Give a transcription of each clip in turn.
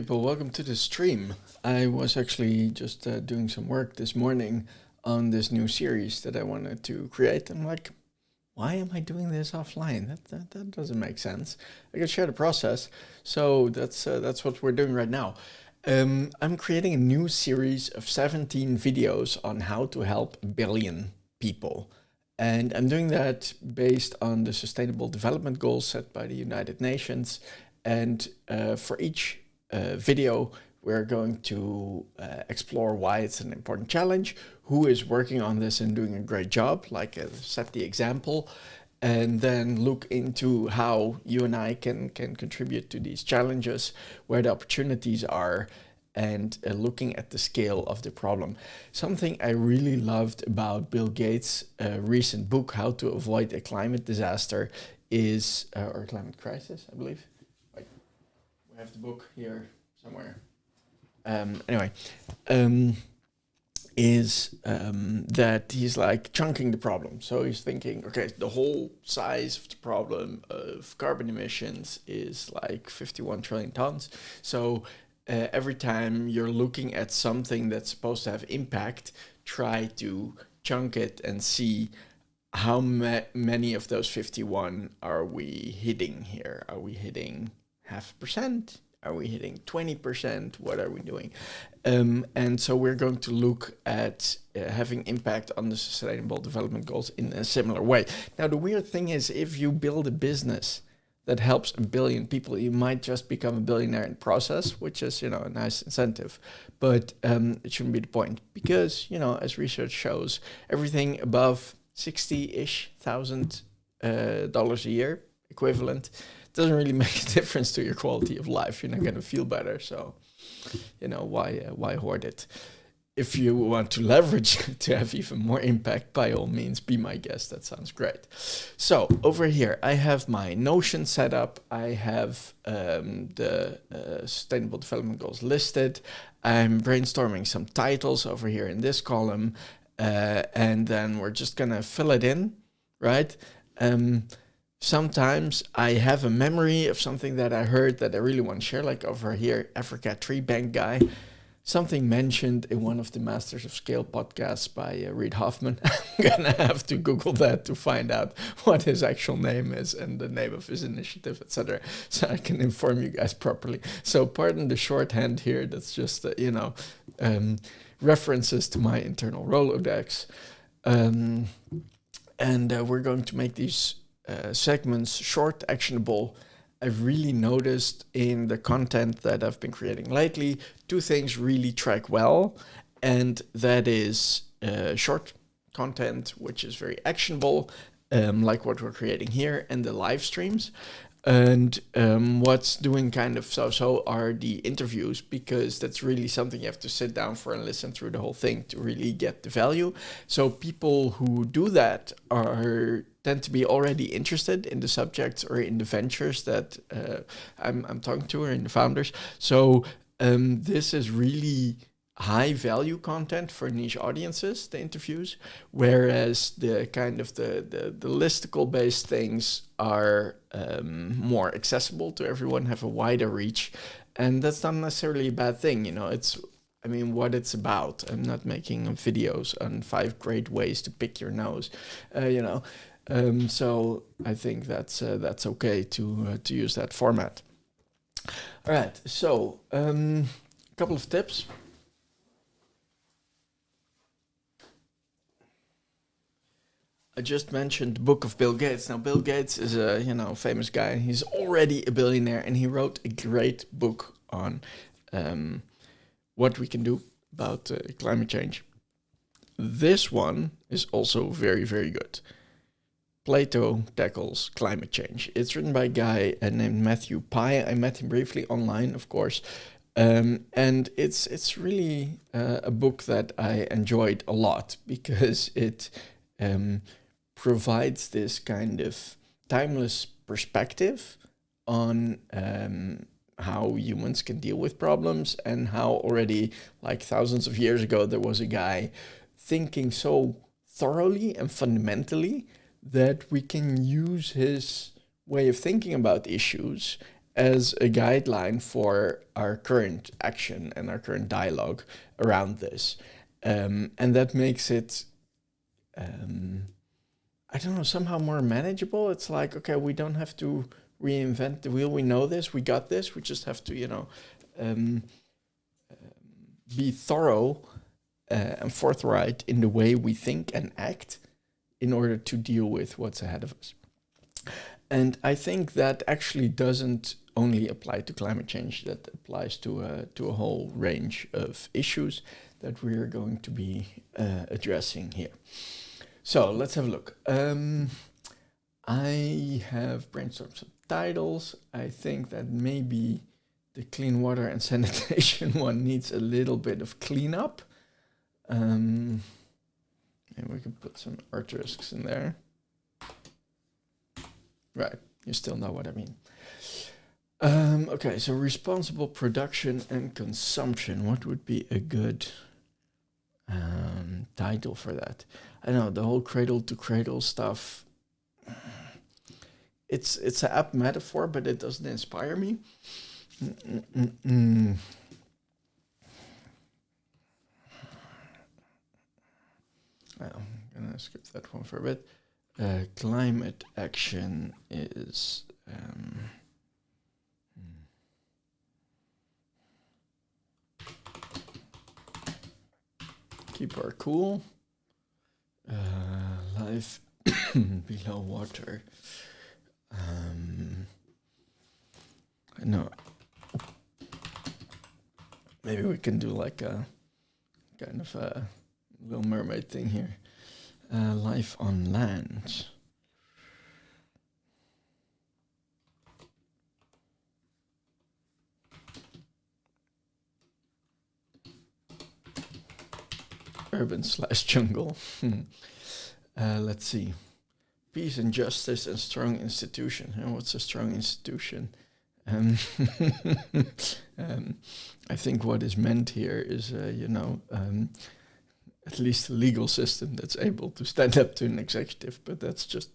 people, welcome to the stream. I was actually just doing some work this morning on this new series that I wanted to create. I'm like, why am I doing this offline? That doesn't make sense. I can share the process. So that's what we're doing right now. I'm creating a new series of 17 videos on how to help a billion people. And I'm doing that based on the Sustainable Development Goals set by the United Nations. And for each video, we're going to explore why it's an important challenge, who is working on this and doing a great job, like set the example, and then look into how you and I can contribute to these challenges, where the opportunities are, and looking at the scale of the problem. Something I really loved about Bill Gates' recent book, How to Avoid a Climate Disaster, is, or climate crisis, I believe. Wait, we have the book here somewhere. Is that he's like chunking the problem. So he's thinking, okay, the whole size of the problem of carbon emissions is like 51 trillion tons. So every time you're looking at something that's supposed to have impact, try to chunk it and see how many of those 51 are we hitting here? Are we hitting 0.5%? Are we hitting 20%? What are we doing? And so we're going to look at having impact on the Sustainable Development Goals in a similar way. Now, the weird thing is, if you build a business that helps a billion people, you might just become a billionaire in the process, which is, a nice incentive. But it shouldn't be the point, because, as research shows, everything above $60,000-ish dollars a year equivalent doesn't really make a difference to your quality of life. You're not going to feel better. So, why hoard it? If you want to leverage to have even more impact, by all means, be my guest. That sounds great. So over here, I have my Notion set up. I have the Sustainable Development Goals listed. I'm brainstorming some titles over here in this column. And then we're just going to fill it in, right? Sometimes I have a memory of something that I heard that I really want to share, like over here, Africa Tree Bank guy. Something mentioned in one of the Masters of Scale podcasts by Reid Hoffman. I'm going to have to Google that to find out what his actual name is and the name of his initiative, etc., so I can inform you guys properly. So pardon the shorthand here. That's just, references to my internal Rolodex. And we're going to make these segments short, actionable. I've really noticed in the content that I've been creating lately, two things really track well, and that is short content, which is very actionable, like what we're creating here, and the live streams. And what's doing kind of so are the interviews, because that's really something you have to sit down for and listen through the whole thing to really get the value. So people who do that tend to be already interested in the subjects or in the ventures that I'm talking to, or in the founders. So this is really high value content for niche audiences, the interviews, whereas the kind of the listicle based things are more accessible to everyone, have a wider reach. And that's not necessarily a bad thing, it's what it's about. I'm not making videos on 5 great ways to pick your nose, so I think that's okay to use that format. All right, so a couple of tips. I just mentioned the book of Bill Gates. Now, Bill Gates is a famous guy. He's already a billionaire, and he wrote a great book on what we can do about climate change. This one is also very, very good. Plato Tackles Climate Change. It's written by a guy named Matthew Pye. I met him briefly online, of course. And it's really a book that I enjoyed a lot, because it provides this kind of timeless perspective on how humans can deal with problems, and how already, like thousands of years ago, there was a guy thinking so thoroughly and fundamentally that we can use his way of thinking about issues as a guideline for our current action and our current dialogue around this. And that makes it, I don't know, somehow more manageable. It's like, okay, we don't have to reinvent the wheel. We know this, we got this. We just have to, be thorough and forthright in the way we think and act in order to deal with what's ahead of us. And I think that actually doesn't only apply to climate change, that applies to a whole range of issues that we're going to be addressing here. So let's have a look. I have brainstormed some titles. I think that maybe the clean water and sanitation one needs a little bit of cleanup. And we can put some earth risks in there. Right, you still know what I mean. Okay, so responsible production and consumption. What would be a good title for that? I know the whole cradle to cradle stuff. It's an apt metaphor, but it doesn't inspire me. Well, I'm gonna skip that one for a bit. Climate action is keep our cool. Life below water. No. Maybe we can do like a kind of a Little Mermaid thing here. Life on land. Urban/jungle. Let's see. Peace and justice and strong institution. What's a strong institution? I think what is meant here is, at least a legal system that's able to stand up to an executive, but that's just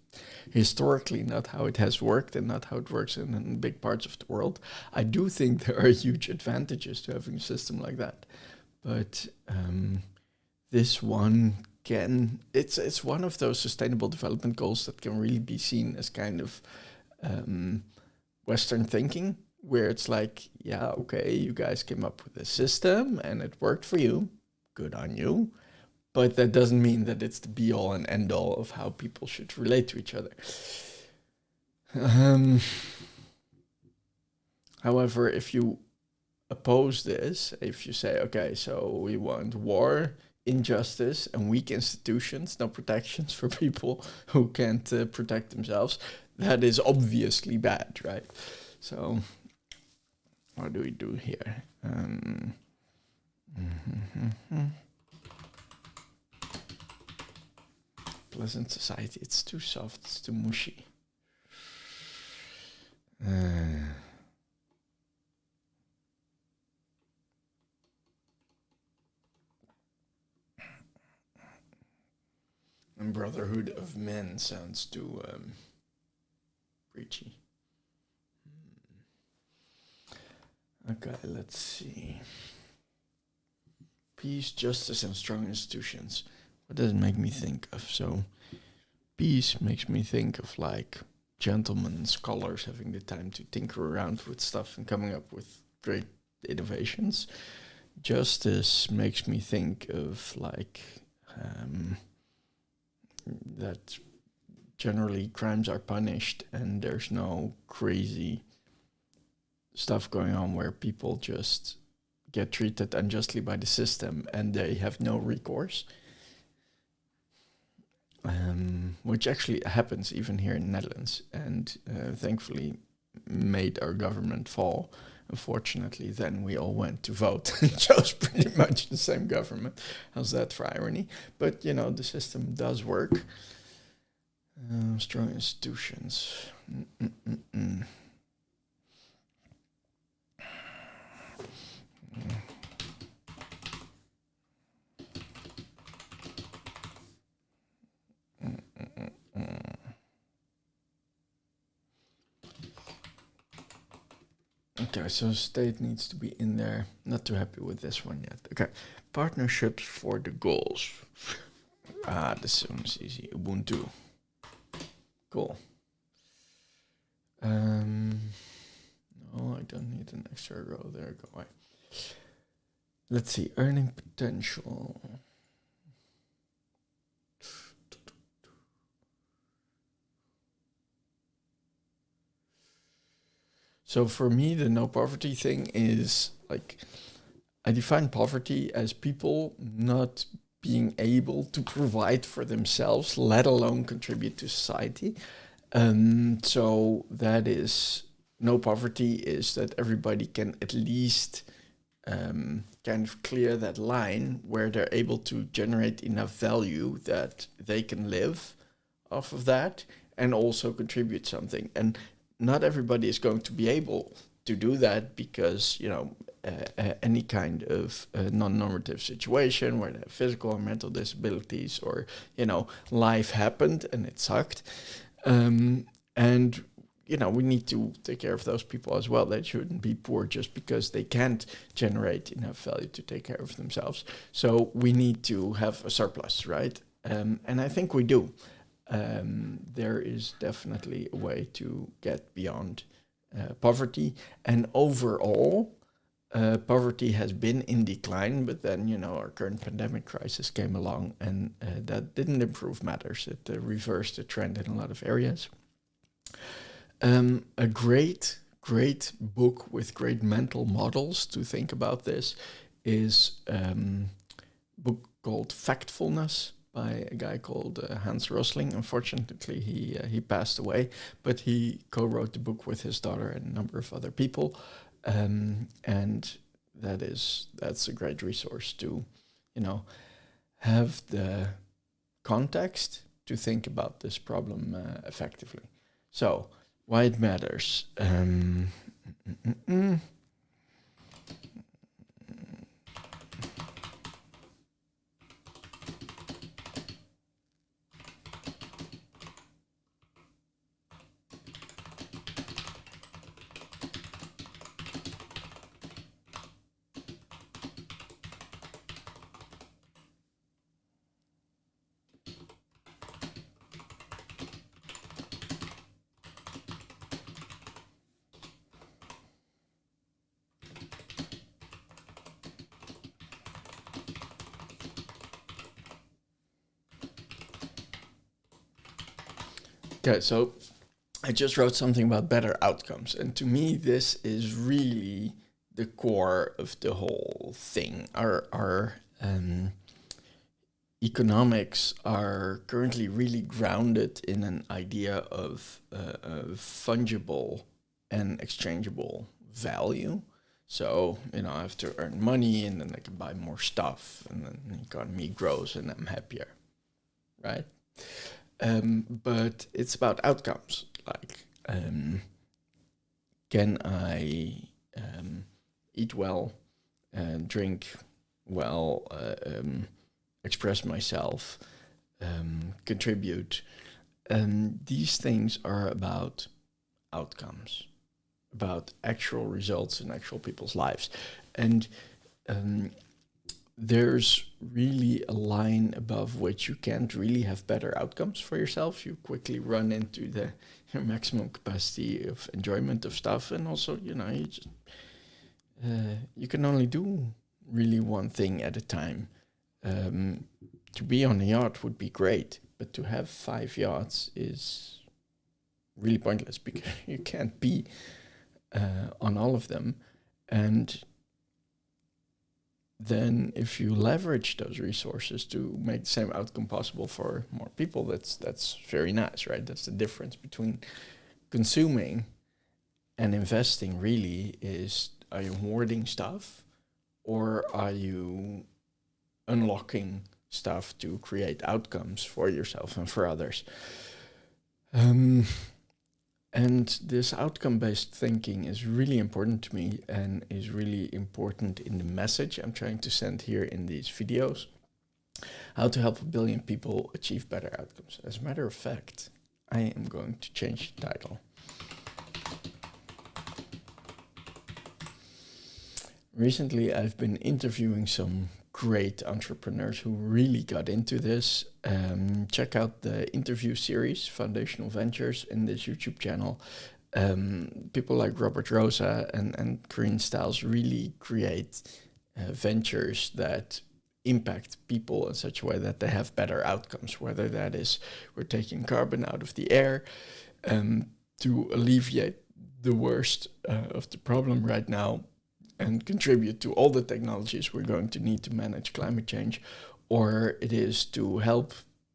historically not how it has worked and not how it works in big parts of the world. I do think there are huge advantages to having a system like that, but this one it's one of those sustainable development goals that can really be seen as kind of Western thinking, where it's like, yeah, okay, you guys came up with a system and it worked for you, good on you, but that doesn't mean that it's the be-all and end-all of how people should relate to each other. However, if you oppose this, if you say, okay, so we want war, injustice, and weak institutions, no protections for people who can't protect themselves, that is obviously bad, right? So what do we do here? Pleasant society. It's too soft. It's too mushy. And brotherhood of men sounds too preachy. Okay, let's see. Peace, justice, and strong institutions. What does it make me think of? So, peace makes me think of like gentlemen, scholars having the time to tinker around with stuff and coming up with great innovations. Justice makes me think of like that generally crimes are punished and there's no crazy stuff going on where people just get treated unjustly by the system and they have no recourse. Which actually happens even here in the Netherlands, and thankfully made our government fall. Unfortunately, then we all went to vote and chose pretty much the same government. How's that for irony? But, the system does work. Strong institutions. Okay, so state needs to be in there. Not too happy with this one yet. Okay, partnerships for the goals. This one's easy. Ubuntu. Cool. No, I don't need an extra row there. Go away. Let's see, earning potential. So for me, the no poverty thing is like, I define poverty as people not being able to provide for themselves, let alone contribute to society. So that is, no poverty is that everybody can at least kind of clear that line where they're able to generate enough value that they can live off of that and also contribute something. And not everybody is going to be able to do that because, you know, any kind of non-normative situation where they have physical or mental disabilities, or, you know, life happened and it sucked. And, you know, we need to take care of those people as well. They shouldn't be poor just because they can't generate enough value to take care of themselves. So we need to have a surplus, right? And I think we do. There is definitely a way to get beyond poverty. And overall, poverty has been in decline, but then, you know, our current pandemic crisis came along and that didn't improve matters. It reversed the trend in a lot of areas. A great book with great mental models to think about this is a book called Factfulness by a guy called Hans Rosling. Unfortunately, he passed away, but he co-wrote the book with his daughter and a number of other people. And that's a great resource to, you know, have the context to think about this problem effectively. So, why it matters. Okay, so I just wrote something about better outcomes. And to me, this is really the core of the whole thing. Our economics are currently really grounded in an idea of fungible and exchangeable value. So, you know, I have to earn money and then I can buy more stuff and then the economy grows and I'm happier, right? But it's about outcomes. Like, can I eat well, drink well, express myself, contribute? These things are about outcomes, about actual results in actual people's lives. And there's really a line above which you can't really have better outcomes for yourself. You quickly run into your maximum capacity of enjoyment of stuff, and also, you know, you can only do really one thing at a time. To be on a yacht would be great, but to have 5 yachts is really pointless because you can't be on all of them. And then if you leverage those resources to make the same outcome possible for more people, that's very nice, right? That's the difference between consuming and investing really is, are you hoarding stuff or are you unlocking stuff to create outcomes for yourself and for others? And this outcome-based thinking is really important to me and is really important in the message I'm trying to send here in these videos. How to help 1 billion people achieve better outcomes. As a matter of fact, I am going to change the title. recently I've been interviewing some great entrepreneurs who really got into this. Check out the interview series, Foundational Ventures, in this YouTube channel. People like Robert Rosa and Corinne Stiles really create ventures that impact people in such a way that they have better outcomes, whether that is we're taking carbon out of the air to alleviate the worst of the problem right now and contribute to all the technologies we're going to need to manage climate change, or it is to help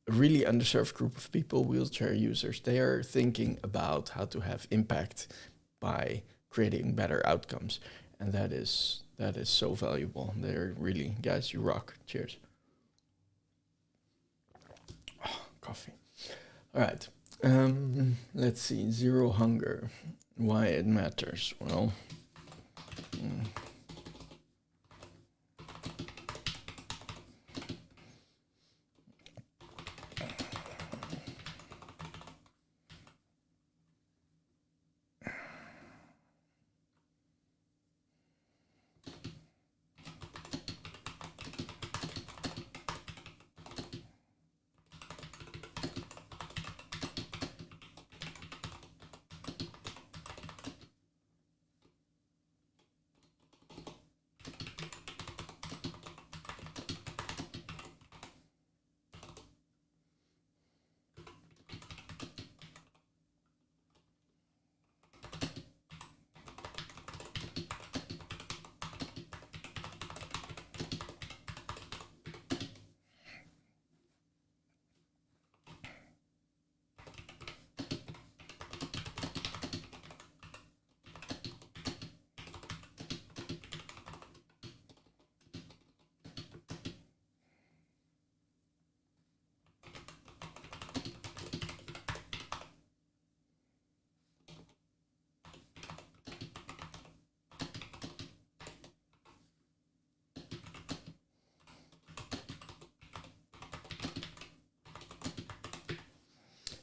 a really underserved group of people, wheelchair users. They are thinking about how to have impact by creating better outcomes, and that is so valuable. They're really, guys, you rock. Cheers. Oh, coffee. All right. Let's see. Zero hunger. Why it matters. Well,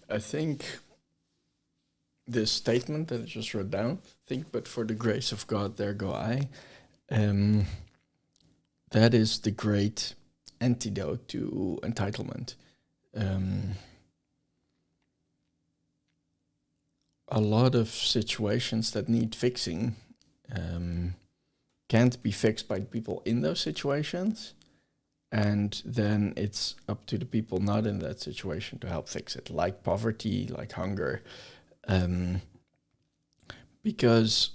I think this statement that I just wrote down, think but for the grace of God, there go I, that is the great antidote to entitlement. A lot of situations that need fixing can't be fixed by the people in those situations. And then it's up to the people not in that situation to help fix it, like poverty, like hunger. Because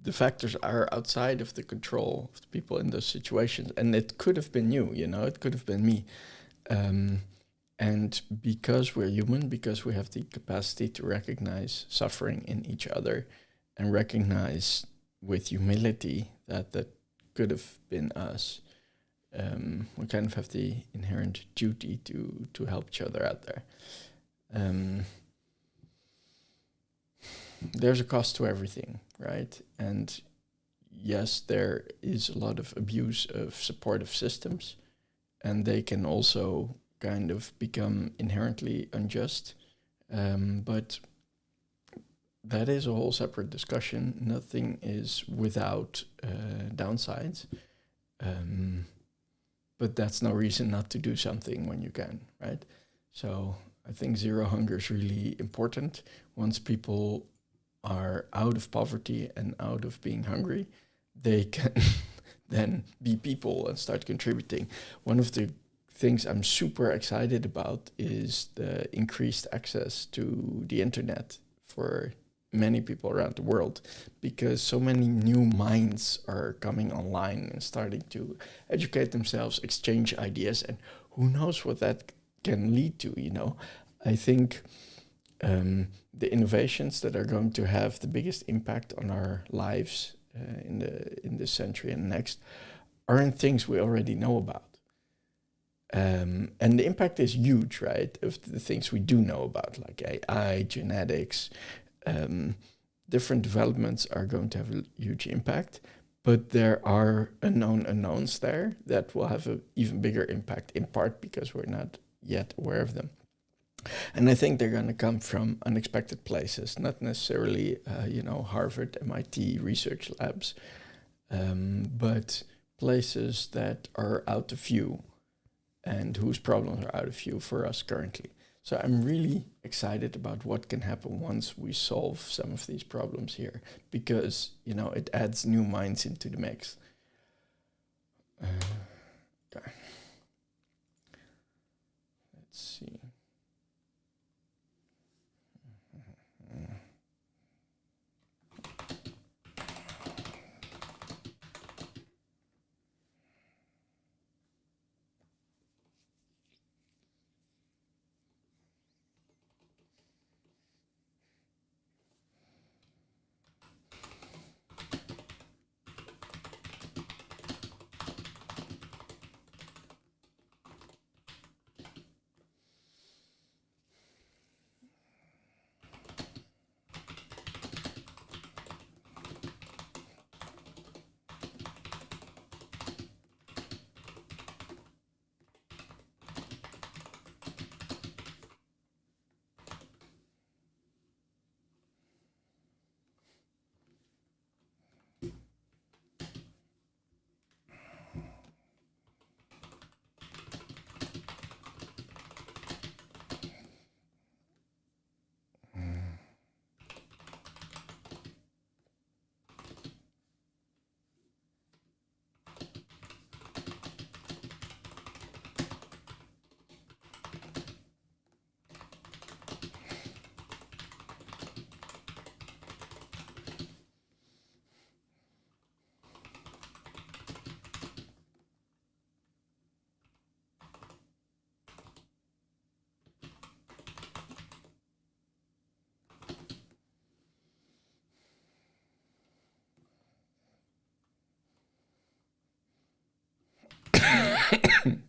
the factors are outside of the control of the people in those situations. And it could have been you, it could have been me. And because we're human, because we have the capacity to recognize suffering in each other and recognize with humility that could have been us, we kind of have the inherent duty to help each other out there. There's a cost to everything, right? And yes, there is a lot of abuse of supportive systems, and they can also kind of become inherently unjust. But that is a whole separate discussion. Nothing is without downsides. But that's no reason not to do something when you can, right? So I think zero hunger is really important. Once people are out of poverty and out of being hungry, they can then be people and start contributing. One of the things I'm super excited about is the increased access to the internet for many people around the world, because so many new minds are coming online and starting to educate themselves, exchange ideas, and who knows what that can lead to, I think the innovations that are going to have the biggest impact on our lives in this century and next aren't things we already know about. And the impact is huge, right, of the things we do know about, like AI, genetics. Different developments are going to have a huge impact, but there are unknown unknowns there that will have an even bigger impact, in part because we're not yet aware of them. And I think they're going to come from unexpected places, not necessarily, Harvard, MIT research labs, but places that are out of view and whose problems are out of view for us currently. So I'm really excited about what can happen once we solve some of these problems here, because, it adds new minds into the mix. Okay. Let's see.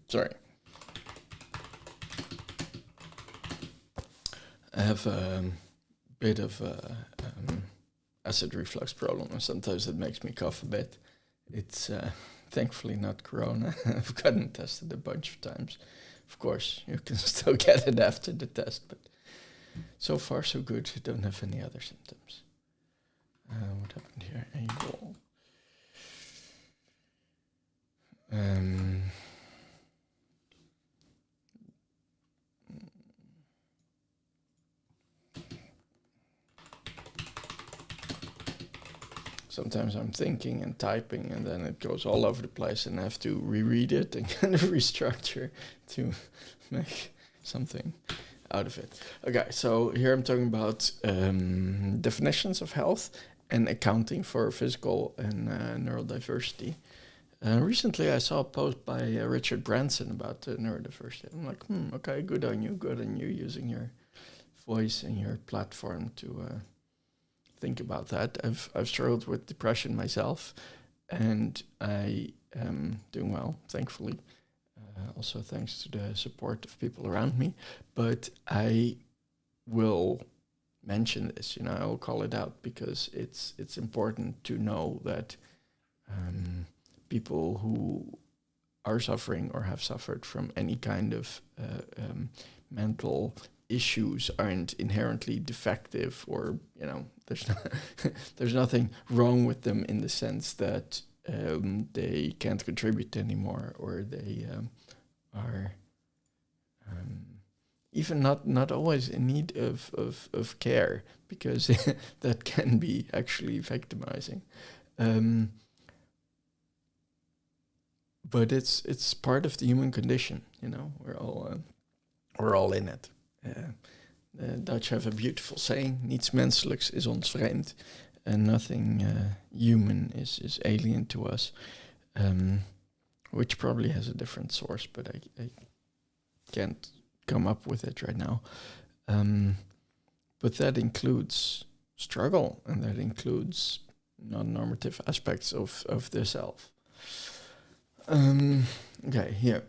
Sorry. I have a bit of acid reflux problem, and sometimes it makes me cough a bit. It's thankfully not corona. I've gotten tested a bunch of times. Of course, you can still get it after the test, but so far so good. I don't have any other symptoms. What happened here? Able. Sometimes I'm thinking and typing, and then it goes all over the place, and I have to reread it and kind of restructure to make something out of it. Okay, so here I'm talking about definitions of health and accounting for physical and neurodiversity. Recently, I saw a post by Richard Branson about neurodiversity. I'm like, okay, good on you using your voice and your platform to think about that. I've struggled with depression myself, and I am doing well, thankfully. Also thanks to the support of people around me. But I will mention this, I will call it out, because it's important to know that people who are suffering or have suffered from any kind of mental issues aren't inherently defective, or there's nothing wrong with them in the sense that they can't contribute anymore, or they are even not always in need of care, because that can be actually victimizing. But it's part of the human condition, we're all in it. The Dutch have a beautiful saying: "Niets menselijks is ons vreemd," and nothing human is alien to us, which probably has a different source, but I can't come up with it right now. But that includes struggle, and that includes non-normative aspects of the self. Okay, here.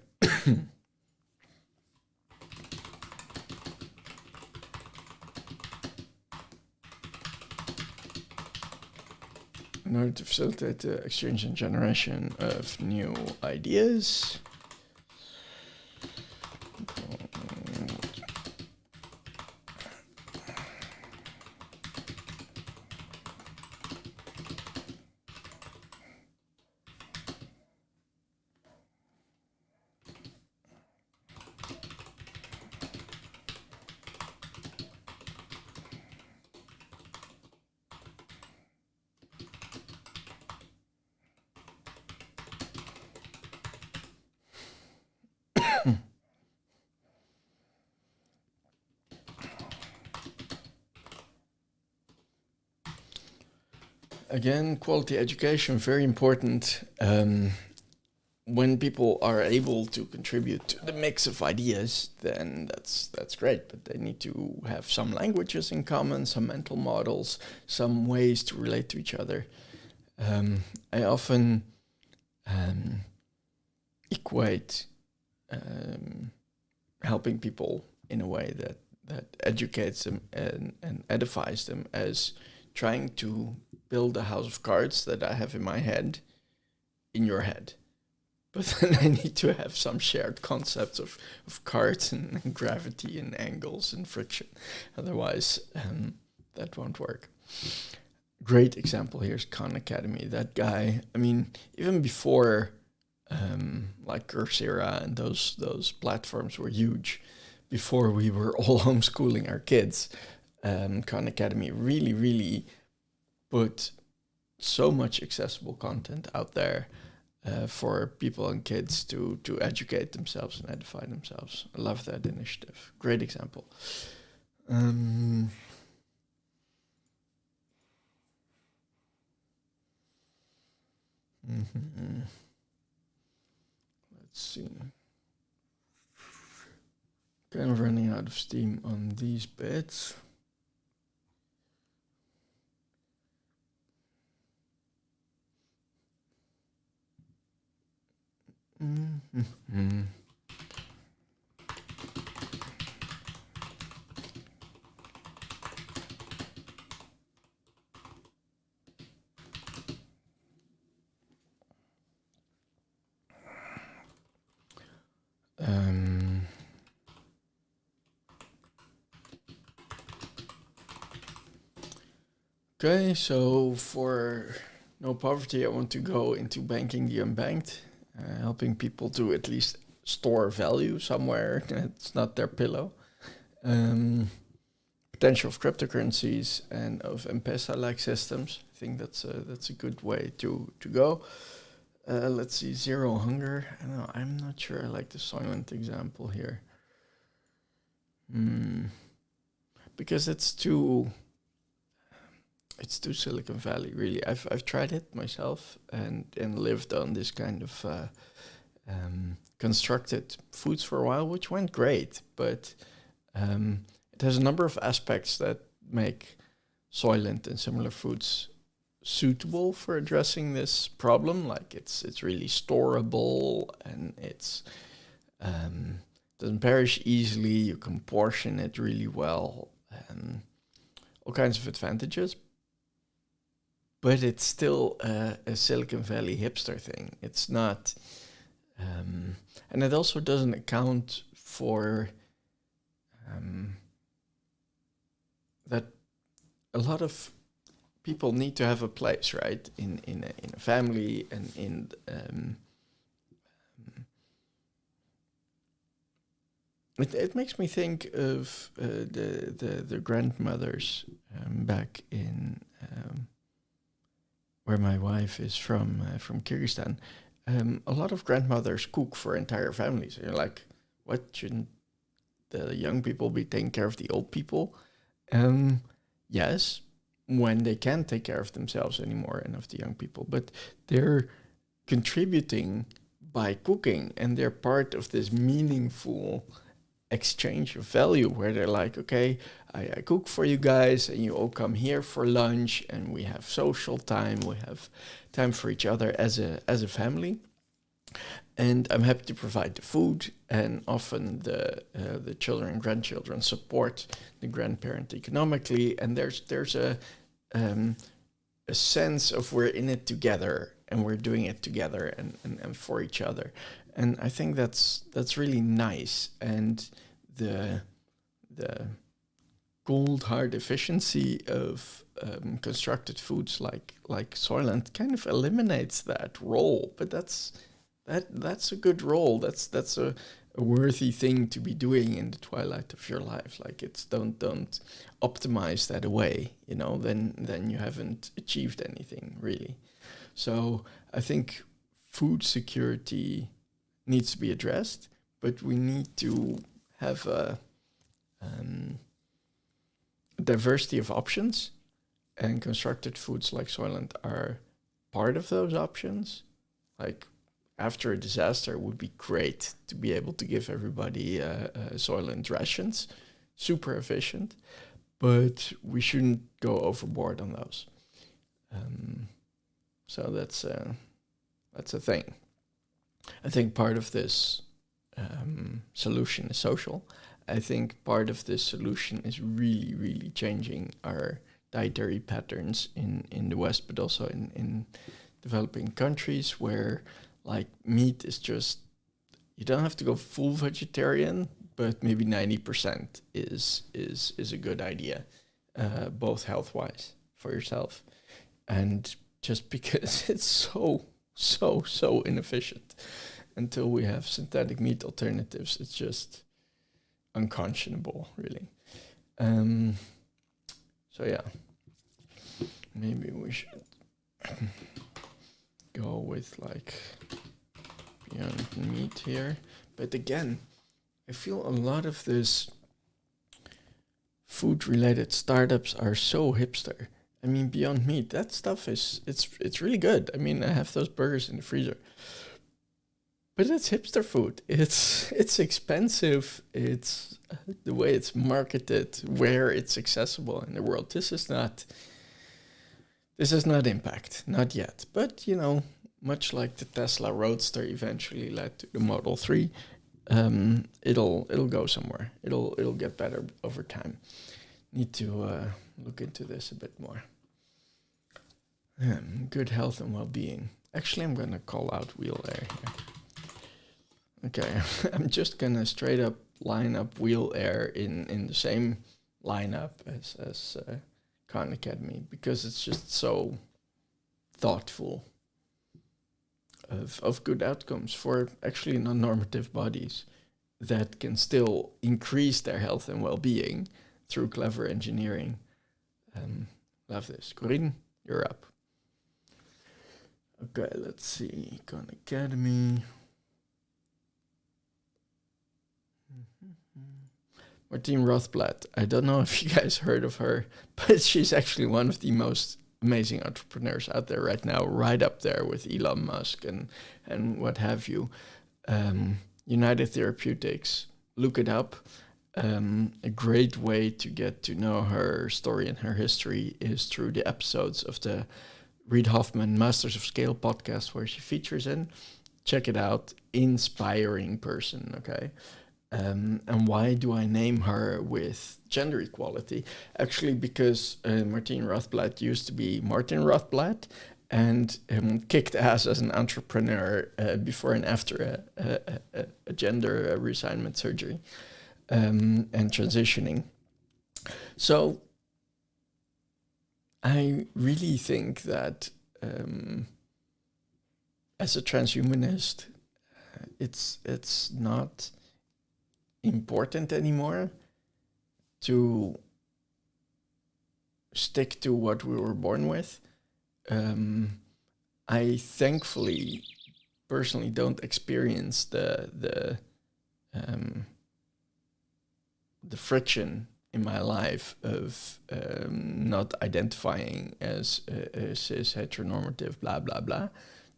In order to facilitate the exchange and generation of new ideas, Again, quality education, very important. When people are able to contribute to the mix of ideas, then that's great. But they need to have some languages in common, some mental models, some ways to relate to each other. I often equate helping people in a way that educates them and edifies them as trying to build a house of cards that I have in my head, in your head. But then I need to have some shared concepts of cards and gravity and angles and friction. Otherwise, that won't work. Great example here is Khan Academy. That guy, I mean, even before like Coursera and those platforms were huge, before we were all homeschooling our kids, Khan Academy really put so much accessible content out there for people and kids to educate themselves and edify themselves. I love that initiative. Great example. Let's see. Kind of running out of steam on these bits. Okay, so for no poverty, I want to go into banking the unbanked, helping people to at least store value somewhere that's not their pillow. Potential of cryptocurrencies and of M-Pesa-like systems. I think that's a good way to go. Let's see, zero hunger. I know, I'm not sure I like the silent example here. Because it's too Silicon Valley, really. I've tried it myself and lived on this kind of constructed foods for a while, which went great, but it has a number of aspects that make Soylent and similar foods suitable for addressing this problem. Like it's really storable and it's doesn't perish easily. You can portion it really well, all kinds of advantages. But it's still a Silicon Valley hipster thing. It's not, and it also doesn't account for that a lot of people need to have a place, right, in a family and in it makes me think of the grandmothers back in where my wife is from Kyrgyzstan. A lot of grandmothers cook for entire families. And you're like, what, shouldn't the young people be taking care of the old people? Yes, when they can't take care of themselves anymore and of the young people, but they're contributing by cooking and they're part of this meaningful exchange of value where they're like, okay, I cook for you guys and you all come here for lunch and we have social time, we have time for each other as a family. And I'm happy to provide the food, and often the children and grandchildren support the grandparent economically, and there's a sense of we're in it together and we're doing it together and for each other. And I think that's really nice. And the cold hard efficiency of constructed foods like Soylent kind of eliminates that role. But that's a good role. That's a worthy thing to be doing in the twilight of your life. Like, it's don't optimize that away, then you haven't achieved anything really. So I think food security needs to be addressed, but we need to have a diversity of options and constructed foods like Soylent are part of those options. Like after a disaster, it would be great to be able to give everybody Soylent rations, super efficient, but we shouldn't go overboard on those. So that's a thing. I think part of this solution is social. I think part of this solution is really, really changing our dietary patterns in the West, but also in developing countries where like meat is just, you don't have to go full vegetarian, but maybe 90% is a good idea, both health-wise for yourself, and just because it's so inefficient. Until we have synthetic meat alternatives, it's just unconscionable, really. So yeah, maybe we should go with like Beyond Meat here. But again, I feel a lot of this food-related startups are so hipster. I mean, Beyond Meat, that stuff it's really good. I mean, I have those burgers in the freezer. But it's hipster food. It's expensive. It's the way it's marketed, where it's accessible in the world. This is not impact, not yet. But much like the Tesla Roadster eventually led to the Model 3, it'll go somewhere. It'll get better over time. Need to look into this a bit more. Good health and well-being. Actually, I'm gonna call out Wheel Air here. Okay, I'm just gonna straight up line up Wheel Air in the same lineup as Khan Academy, because it's just so thoughtful of good outcomes for actually non-normative bodies that can still increase their health and well-being through clever engineering. Love this. Corinne, you're up. Okay, let's see. Khan Academy. Martine Rothblatt. I don't know if you guys heard of her, but she's actually one of the most amazing entrepreneurs out there right now, right up there with Elon Musk and what have you. United Therapeutics, look it up. A great way to get to know her story and her history is through the episodes of the Reid Hoffman Masters of Scale podcast where she features in. Check it out. Inspiring person, okay? And why do I name her with gender equality? Actually, because Martine Rothblatt used to be Martin Rothblatt and kicked ass as an entrepreneur before and after a gender reassignment surgery and transitioning. So I really think that as a transhumanist, it's not important anymore to stick to what we were born with. I thankfully personally don't experience the friction in my life of not identifying as a cis heteronormative blah blah blah.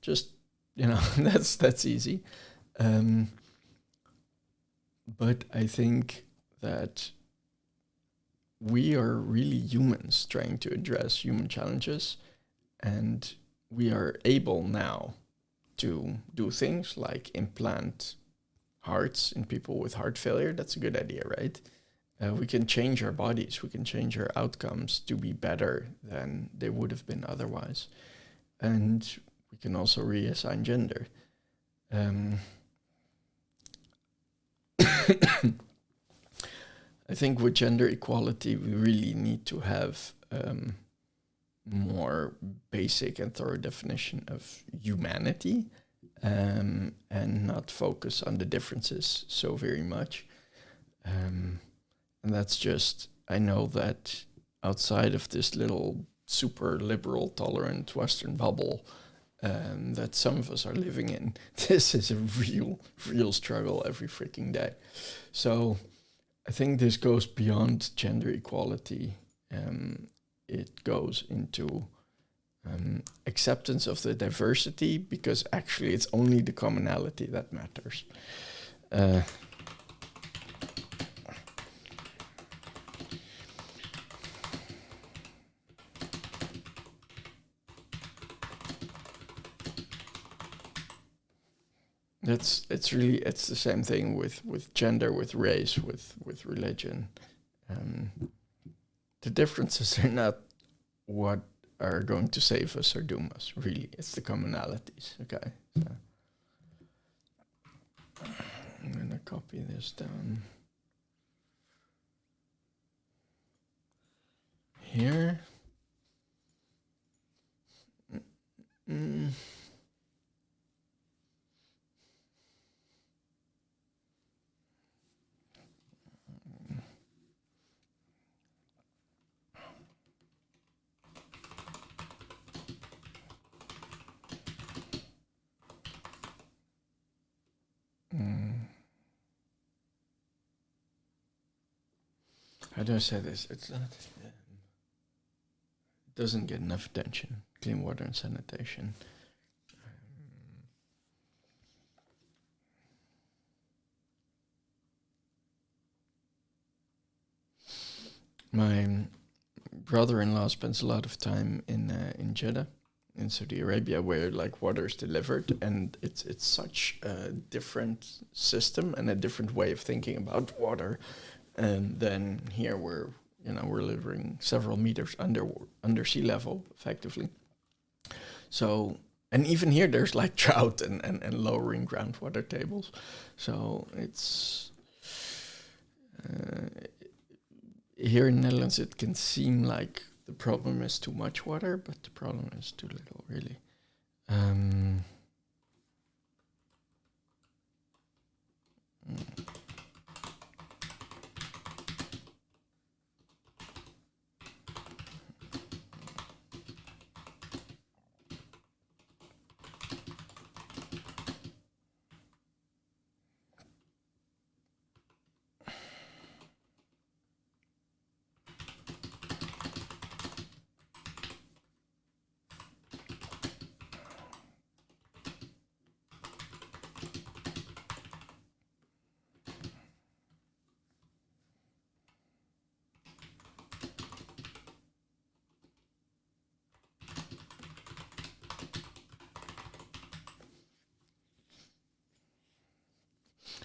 Just that's easy. But I think that we are really humans trying to address human challenges, and we are able now to do things like implant hearts in people with heart failure. That's a good idea, right? We can change our bodies. We can change our outcomes to be better than they would have been otherwise. And we can also reassign gender. I think with gender equality, we really need to have more basic and thorough definition of humanity and not focus on the differences so very much. And that's just, I know that outside of this little super liberal, tolerant Western bubble that some of us are living in, this is a real struggle every freaking day. So I think this goes beyond gender equality. it goes into acceptance of the diversity, because actually it's only the commonality that matters. It's the same thing with gender, with race, with religion. The differences are not what are going to save us or doom us, really. It's the commonalities, okay? So I'm going to copy this down here. How do I say this? It's not. It doesn't get enough attention. Clean water and sanitation. My brother-in-law spends a lot of time in Jeddah, in Saudi Arabia, where like water is delivered, and it's such a different system and a different way of thinking about water. And then here we're living several meters under sea level, effectively. So, and even here there's like drought and lowering groundwater tables. So it's here in the Netherlands it can seem like the problem is too much water, but the problem is too little, really.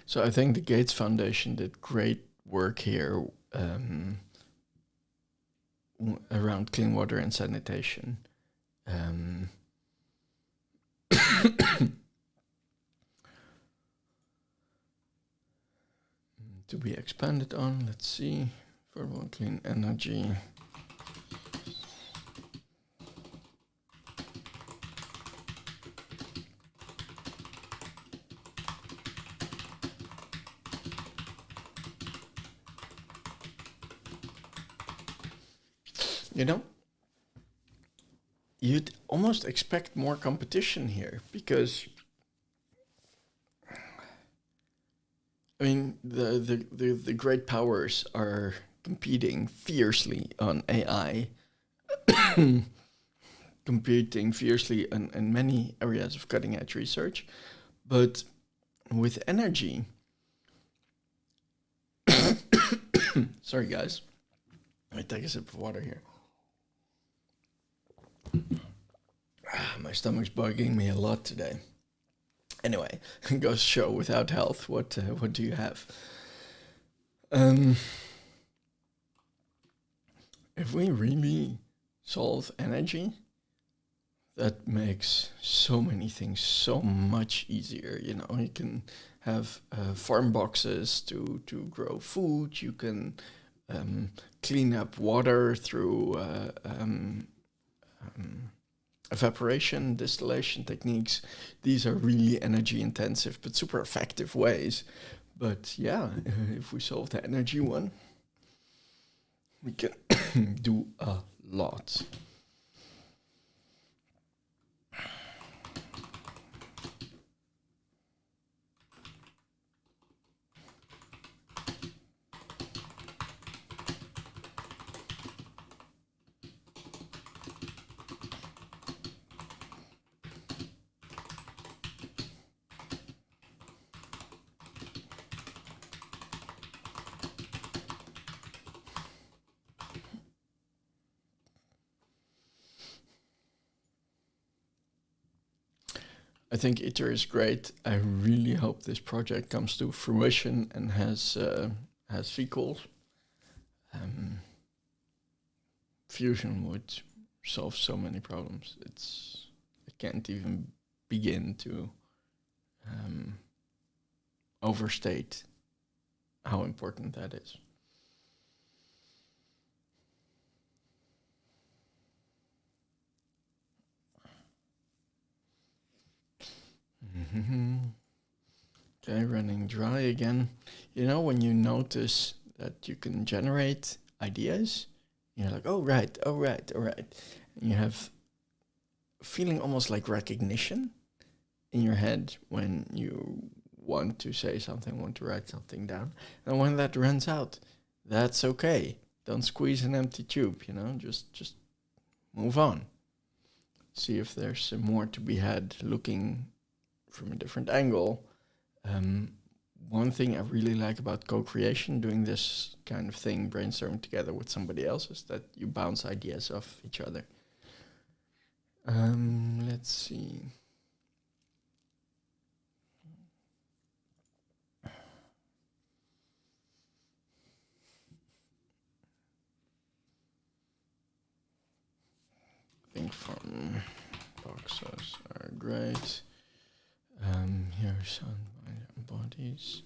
So I think the Gates Foundation did great work here around clean water and sanitation. To be expanded on, let's see, for clean energy. You know, you'd almost expect more competition here, because I mean the great powers are competing fiercely on AI, competing fiercely in many areas of cutting edge research, but with energy, sorry guys, let me take a sip of water here. My stomach's bugging me a lot today. Anyway, goes to show without health, what do you have? If we really solve energy, that makes so many things so much easier. You know, you can have farm boxes to grow food. You can clean up water through evaporation, distillation techniques. These are really energy intensive but super effective ways. But yeah, if we solve the energy one, we can do a lot. I think ITER is great. I really hope this project comes to fruition and has sequels. Fusion would solve so many problems. I can't even begin to overstate how important that is. Okay, running dry again. You know, when you notice that you can generate ideas, you're like, oh right. And you have a feeling almost like recognition in your head when you want to say something, want to write something down. And when that runs out, that's okay. Don't squeeze an empty tube, just move on. See if there's more to be had looking from a different angle. One thing I really like about co-creation, doing this kind of thing, brainstorming together with somebody else, is that you bounce ideas off each other. Let's see. I think from boxes are great. Here's some bodies.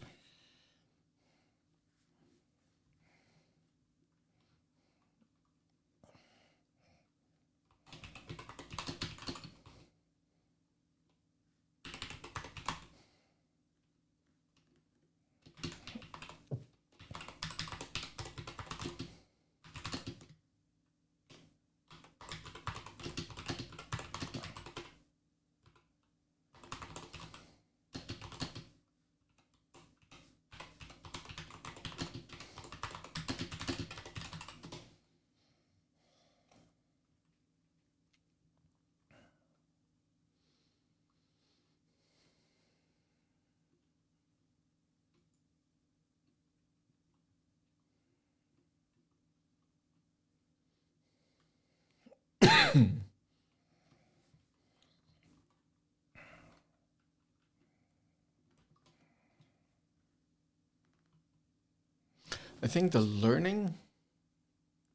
I think the learning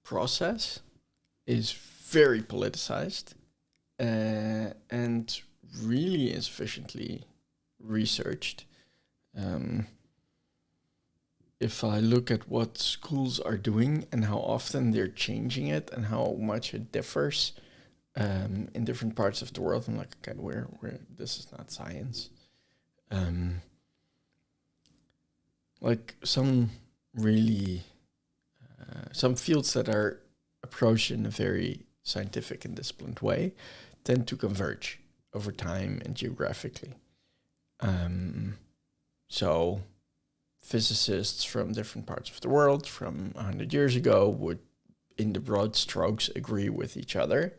process is very politicized and really insufficiently researched. If I look at what schools are doing and how often they're changing it and how much it differs in different parts of the world, I'm like, okay, where this is not science. Like some fields that are approached in a very scientific and disciplined way tend to converge over time and geographically. So physicists from different parts of the world from 100 years ago would, in the broad strokes, agree with each other.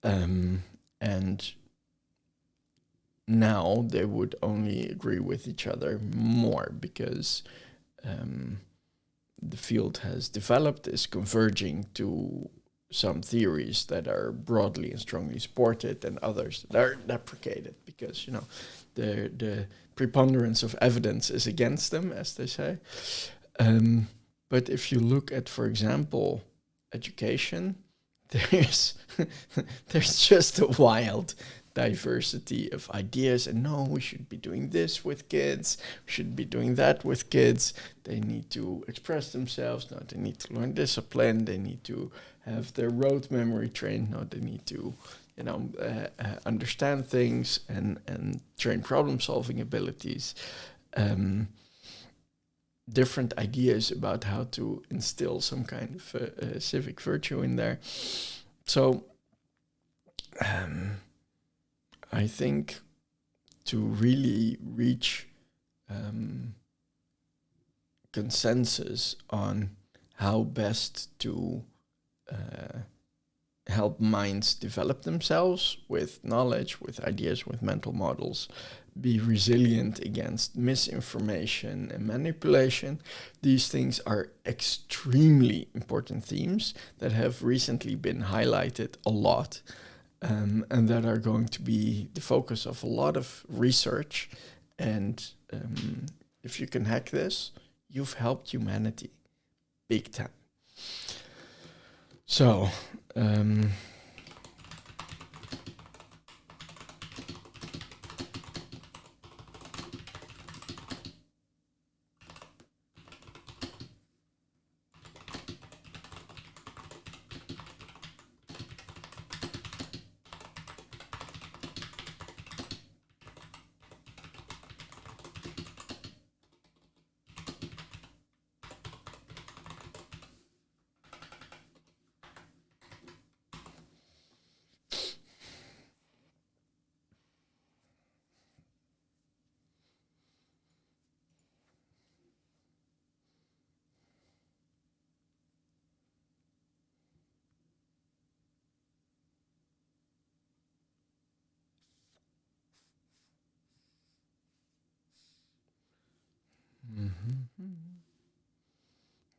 And now they would only agree with each other more because the field has developed, is converging to some theories that are broadly and strongly supported and others that are deprecated because, the preponderance of evidence is against them, as they say. But if you look at, for example, education, there's just a wild diversity of ideas, and no, we should be doing this with kids, we should be doing that with kids, they need to express themselves, no, they need to learn discipline, they need to have their rote memory trained, no, they need to understand things and train problem-solving abilities. Different ideas about how to instill some kind of civic virtue in there. So I think to really reach consensus on how best to help minds develop themselves with knowledge, with ideas, with mental models, be resilient against misinformation and manipulation. These things are extremely important themes that have recently been highlighted a lot. and that are going to be the focus of a lot of research. And if you can hack this, you've helped humanity big time. So,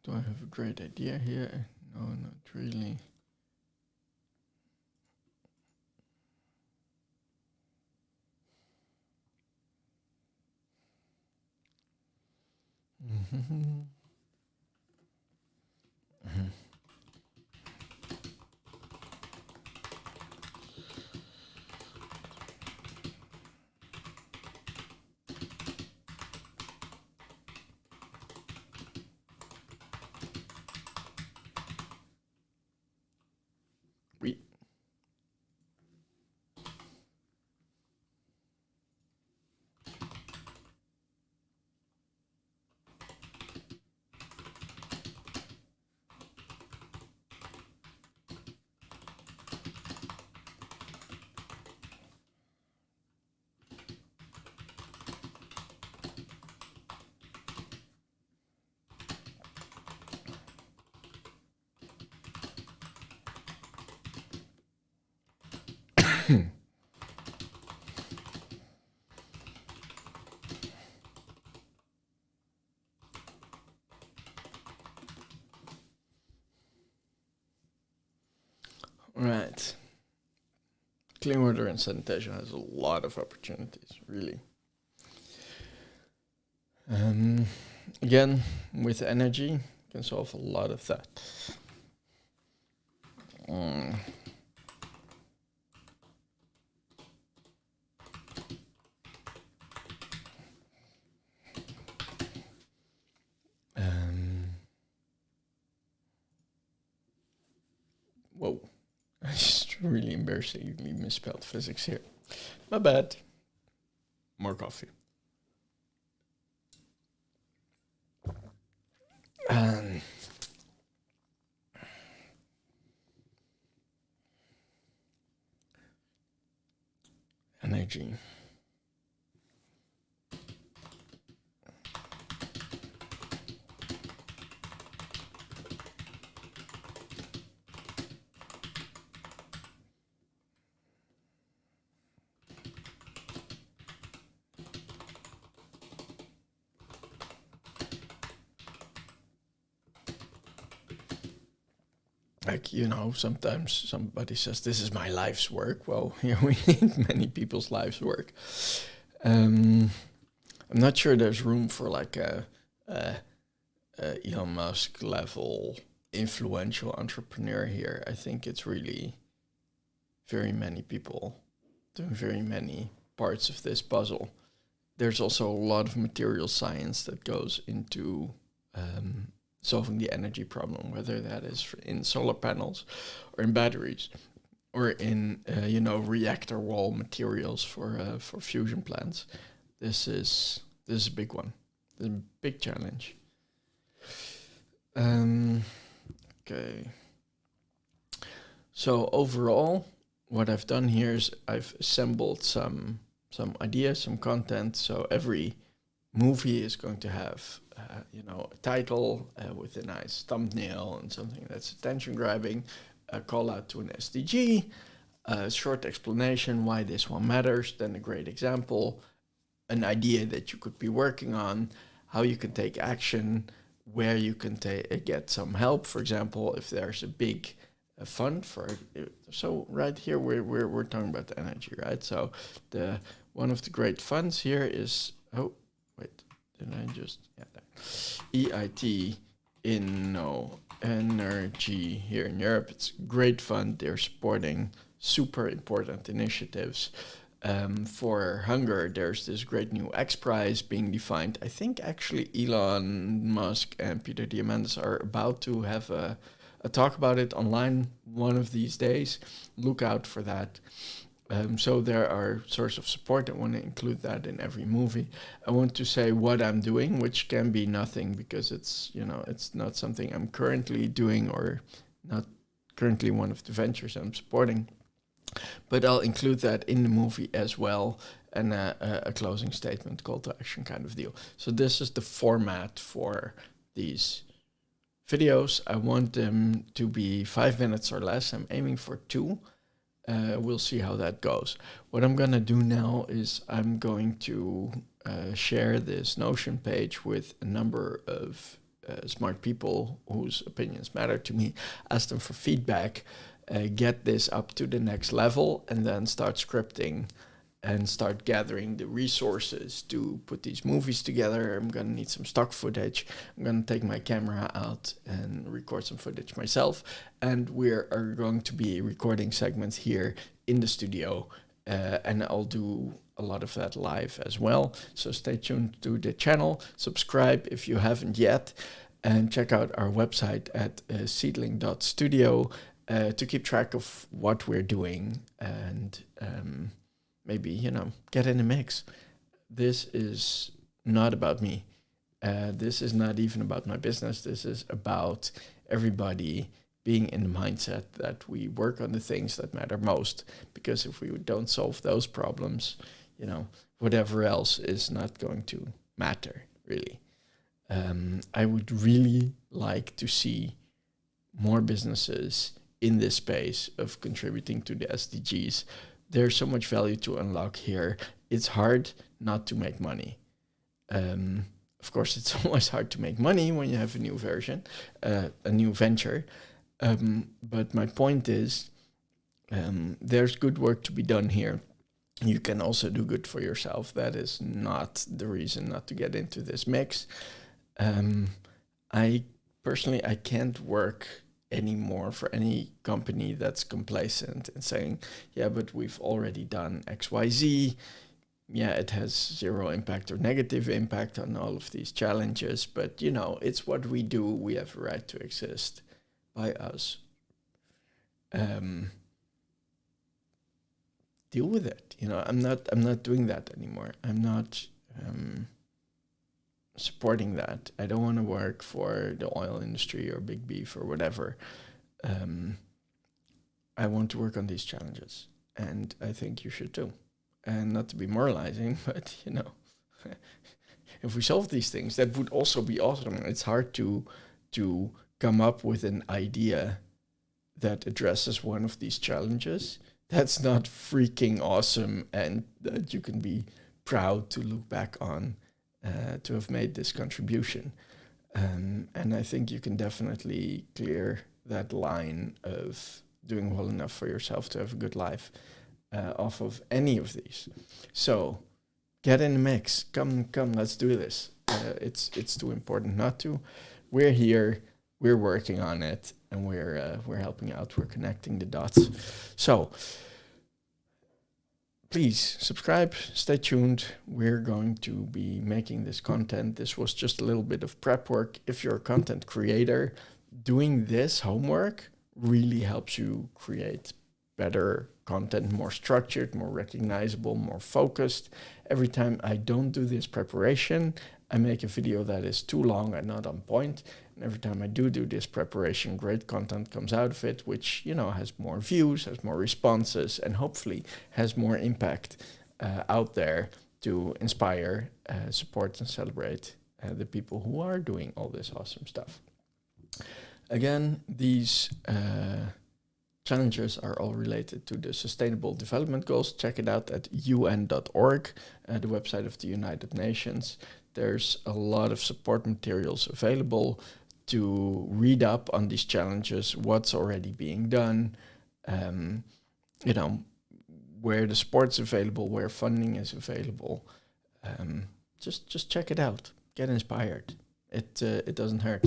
do I have a great idea here? No, not really. We right. Clean water and sanitation has a lot of opportunities, really. Again, with energy, you can solve a lot of that. Whoa, I just really embarrassingly misspelled physics here. My bad. More coffee. Energy. Like, you know, sometimes somebody says, this is my life's work. Well, yeah, we need many people's life's work. I'm not sure there's room for like a Elon Musk level influential entrepreneur here. I think it's really very many people doing very many parts of this puzzle. There's also a lot of material science that goes into solving the energy problem, whether that is in solar panels or in batteries or in reactor wall materials for fusion plants. This is a big one. This is a big challenge. Okay. So overall, what I've done here is I've assembled some ideas, some content. So every movie is going to have a title with a nice thumbnail and something that's attention grabbing, a call out to an SDG, a short explanation why this one matters, then a great example, an idea that you could be working on, how you can take action, where you can get some help. For example, if there's a big a fund for it. So right here we're talking about the energy, right? So the one of the great funds here is did I just EIT Inno Energy here in Europe. It's a great fund. They're supporting super important initiatives. For hunger, there's this great new X Prize being defined. I think actually Elon Musk and Peter Diamandis are about to have a talk about it online one of these days. Look out for that. So there are sources of support. I want to include that in every movie. I want to say what I'm doing, which can be nothing because it's not something I'm currently doing or not currently one of the ventures I'm supporting. But I'll include that in the movie as well, and a closing statement, call to action kind of deal. So this is the format for these videos. I want them to be 5 minutes or less. I'm aiming for 2. We'll see how that goes. What I'm going to do now is I'm going to share this Notion page with a number of smart people whose opinions matter to me, ask them for feedback, get this up to the next level, and then start scripting and start gathering the resources to put these movies together. I'm going to need some stock footage. I'm going to take my camera out and record some footage myself. And we are going to be recording segments here in the studio. And I'll do a lot of that live as well. So stay tuned to the channel. Subscribe if you haven't yet. And check out our website at seedling.studio to keep track of what we're doing and maybe, get in the mix. This is not about me. This is not even about my business. This is about everybody being in the mindset that we work on the things that matter most. Because if we don't solve those problems, whatever else is not going to matter, really. I would really like to see more businesses in this space of contributing to the SDGs. There's so much value to unlock here. It's hard not to make money. Of course, it's always hard to make money when you have a new version, a new venture. But my point is, there's good work to be done here. You can also do good for yourself. That is not the reason not to get into this mix. I can't work anymore for any company that's complacent and saying, yeah, but we've already done XYZ. Yeah, it has zero impact or negative impact on all of these challenges, but it's what we do. We have a right to exist by us. Deal with it. I'm not doing that anymore. I'm not supporting that. I don't want to work for the oil industry or Big Beef or whatever. I want to work on these challenges, and I think you should too. And not to be moralizing, but if we solve these things, that would also be awesome. It's hard to come up with an idea that addresses one of these challenges that's not freaking awesome and that you can be proud to look back on. To have made this contribution. And I think you can definitely clear that line of doing well enough for yourself to have a good life off of any of these. So get in the mix. Come, let's do this. It's too important not to. We're here. We're working on it, and we're helping out. We're connecting the dots. So please subscribe, stay tuned. We're going to be making this content. This was just a little bit of prep work. If you're a content creator, doing this homework really helps you create better content, more structured, more recognizable, more focused. Every time I don't do this preparation, I make a video that is too long and not on point. And every time I do this preparation, great content comes out of it, which, has more views, has more responses, and hopefully has more impact out there to inspire, support, and celebrate the people who are doing all this awesome stuff. Again, these challenges are all related to the Sustainable Development Goals. Check it out at un.org, the website of the United Nations. There's a lot of support materials available to read up on these challenges, what's already being done, where the support's available, where funding is available. Just check it out. Get inspired. It doesn't hurt.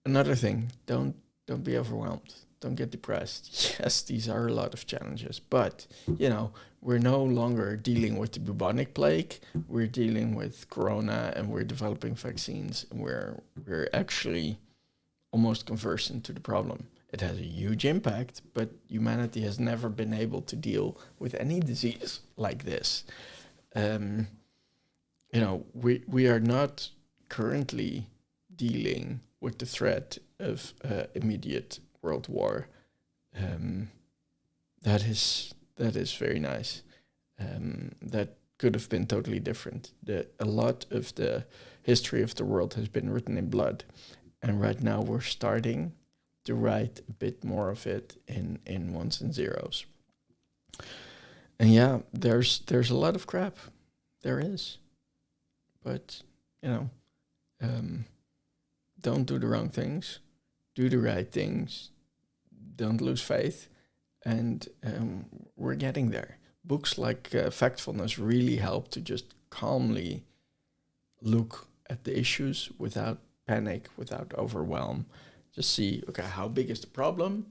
Another thing, don't be overwhelmed. Don't get depressed. Yes, these are a lot of challenges, but we're no longer dealing with the bubonic plague. We're dealing with corona, and we're developing vaccines, and we're actually almost conversant to the problem. It has a huge impact, but humanity has never been able to deal with any disease like this. We are not currently dealing with the threat of immediate world war. That is very nice. That could have been totally different. A lot of the history of the world has been written in blood, and right now we're starting to write a bit more of it in ones and zeros. And yeah, there's a lot of crap. There is. But, don't do the wrong things. Do the right things. Don't lose faith. And we're getting there. Books like Factfulness really help to just calmly look at the issues without panic, without overwhelm. Just see, okay, how big is the problem?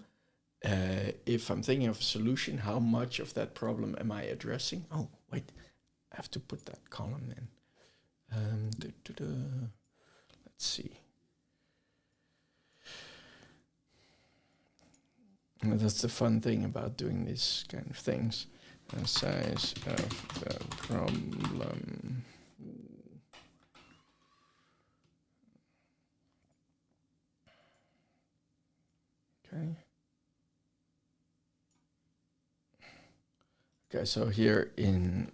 If I'm thinking of a solution, how much of that problem am I addressing? Oh, wait, I have to put that column in. Let's see. And that's the fun thing about doing these kind of things. The size of the problem. Okay. Okay, so here in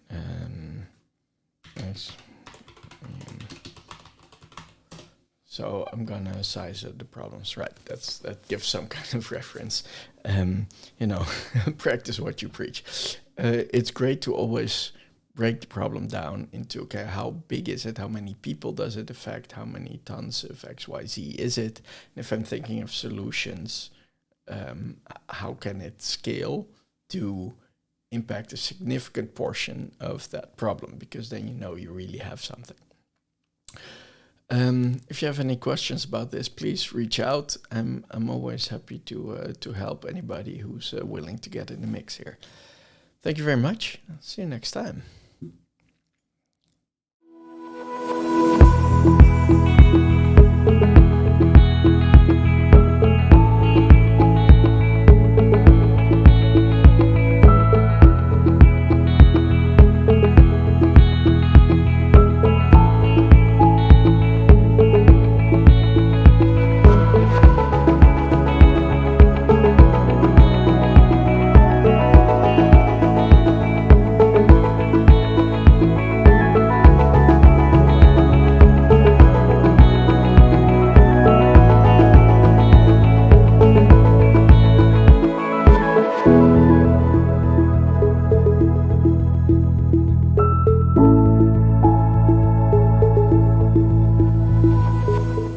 so I'm gonna size the problems, right? That gives some kind of reference. Practice what you preach. It's great to always break the problem down into, okay, how big is it? How many people does it affect? How many tons of XYZ is it? And if I'm thinking of solutions, how can it scale to impact a significant portion of that problem? Because then you really have something. If you have any questions about this, please reach out. I'm always happy to help anybody who's willing to get in the mix here. Thank you very much. See you next time.